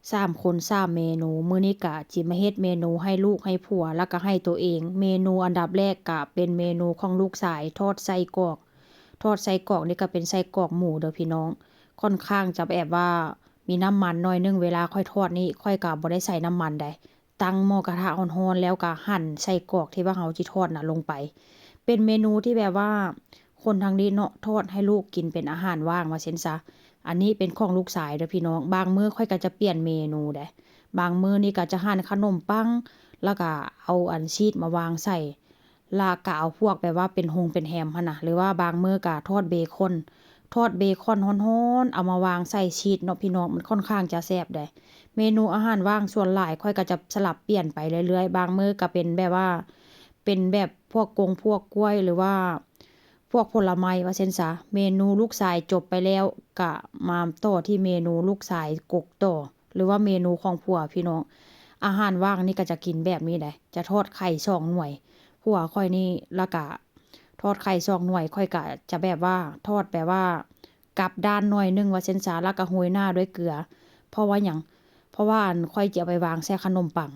3 คน 3 เมนูมื้อนี้ก็สิมาเฮ็ดเมนูให้ลูกให้ผัวแล้วก็ให้ตัวเองเมนูอันดับแรกก็เป็นเมนูของลูกชายทอดไส้กรอกนี่ก็เป็นไส้กรอกหมูเด้อพี่น้องค่อนข้างจะแบบว่ามีน้ำมันหน่อยหนึ่งเวลาค่อยทอดนี่ค่อยก็บ่ได้ใส่น้ำมันใดตั้งหม้อกระทะร้อนๆแล้วก็หั่นไส้กรอกที่ว่าเราสิทอดน่ะลงไปเป็นเมนูที่แบบว่าคนทางนี้เนาะทอดให้ลูกกินเป็นอาหารว่างว่าซั่นซะ อันนี้เป็นของลูกชายเด้อพี่น้องบางมื้อค่อยก็จะเปลี่ยนเมนูเด้บางมื้อนี่ก็จะหั่นขนมปังแล้วก็เอาอันชีสมาวางใส่แล้วก็เอาพวกแบบว่าเป็นเป็นแฮมหั่นน่ะหรือว่าบางมื้อก็ทอดเบคอนร้อนๆเอามาวางใส่ชีสเนาะพี่น้องมันค่อนข้างจะแซ่บเด้เมนูอาหารว่างส่วนหลายค่อยก็จะสลับเปลี่ยนไปเรื่อยๆบางมื้อก็เป็นแบบว่าเป็นแบบพวกพวกกล้วยหรือว่าพวกผลไม้ว่าซั่นซะเมนูลูกชายจบไปแล้วก็มาต่อที่เมนูลูกชายกกต่อหรือว่าเมนูของผัวพี่น้องอาหารว่างนี่ก็จะกินแบบนี้เด้จะทอดไข่2หน่วยผัวค่อยนี่แล้วก็ทอดไข่2หน่วยค่อยก็จะแบบว่าทอดแบบว่ากลับด้านหน่อยหนึ่งว่าซั่นซะแล้วก็โรยหน้าด้วยเกลือเพราะว่าหยังเพราะว่าอันค่อยจะเอาไปวางใส่ขนมปัง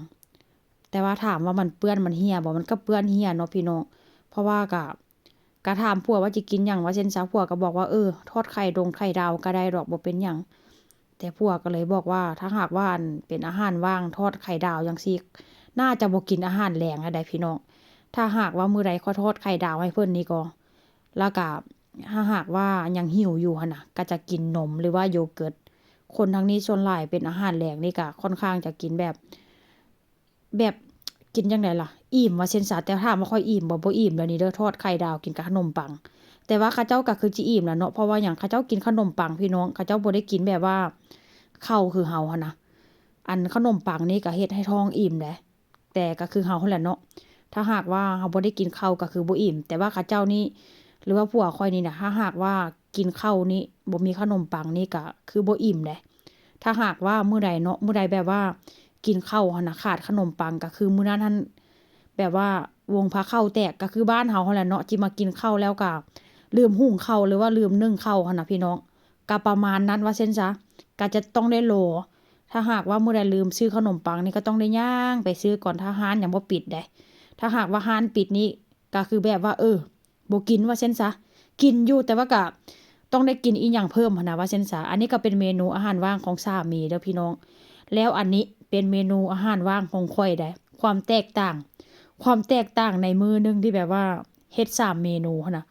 แต่ว่าถามว่ามันเปื้อนมันเหี่ยบ่มันก็เปื้อนเหี่ยเนาะพี่น้องเพราะว่าก็ถามผัวว่าสิกินหยังว่าซั่นซะผัวก็บอกว่าทอดไข่ไข่ดาวก็ได้ดอกบ่เป็นหยังแต่ผัวก็เลยบอกว่าถ้าหากว่าอันเป็นอาหารว่างทอดไข่ดาวจั่งซี้น่าจะบ่กินอาหารแลงอะได้พี่น้องถ้าหากว่ามื้อใดข้อยทอดไข่ดาวให้เพิ่นนี่ก็แล้วก็ถ้าหากว่ายังหิวอยู่หั่นน่ะก็จะกินนมหรือว่าโยเกิร์ตคนทางนี้ส่วนหลายเป็นอาหารแลงนี่ก็ค่อนข้างจะกินแบบกินจั่งใดล่ะอิ่มว่าซั่นซะแต่ถามว่าข้อยอิ่มบ่อิ่มเดี๋ยวนี้เด้อทอดไข่ดาวกินกับขนมปังแต่ว่าเขาเจ้าก็คือสิอิ่มแหละเนาะเพราะว่าหยังเขาเจ้ากินขนมปังพี่น้องเขาเจ้าบ่ได้กินแบบว่าข้าวคือเฮาหั้นน่ะอันขนมปังนี่ก็เฮ็ดให้ท้องอิ่มเด้แต่ก็คือเฮาหั้นแหละเนาะถ้าหากว่าเฮาบ่ได้กินข้าวก็คือบ่อิ่มแต่ว่าเขาเจ้านี่หรือว่าผัวข้อยนี่น่ะถ้าหากว่ากินข้าวนี่บ่มีขนมปังนี่ก็คือบ่อิ่มเด้ถ้าหากว่ามื้อใดเนาะมื้อใดแบบว่ากินข้าวหั้นน่ะขาดขนมปังก็คือมื้อนั้นหั้นแบบว่าวงพาข้าวแตกก็คือบ้านเฮาหั้นแหละเนาะที่มากินข้าวแล้วก็ลืมหุงข้าวหรือว่าลืมนึ่งข้าวหั้นน่ะพี่น้องก็ประมาณนั้นว่าซั่นซะก็จะต้องได้โลถ้าหากว่ามื้อใดลืมซื้อขนมปังนี่ก็ต้องได้ย่างไปซื้อก่อนถ้าร้านยังบ่ปิดเด้ถ้าหากว่าร้านปิดนี่ก็คือแบบว่าบ่กินว่าซั่นซะกินอยู่แต่ว่าก็ต้องได้กินอีหยังเพิ่มหั้นน่ะว่าซั่นซะอันนี้ก็เป็นเมนูอาหารว่างของสามีเด้อพี่น้องแล้วอันนี้เป็นเมนูอาหารว่างของข้อยเด้ความแตกต่างในมื้อหนึ่งที่แบบว่าเฮ็ด3เมนูหั้นน่ะ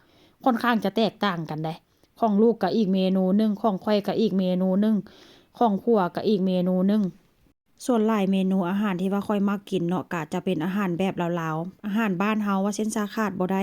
ค่อนข้างจะแตกต่างกันเด้ของลูกก็อีกเมนูหนึ่งของข้อยก็อีกเมนูหนึ่งของผัวก็อีกเมนูหนึ่งส่วนหลายเมนูอาหารที่ว่าข้อยมักกินเนาะก็จะเป็นอาหารแบบลาวๆอาหารบ้านเฮาว่าซั่นซะขาดบ่ได้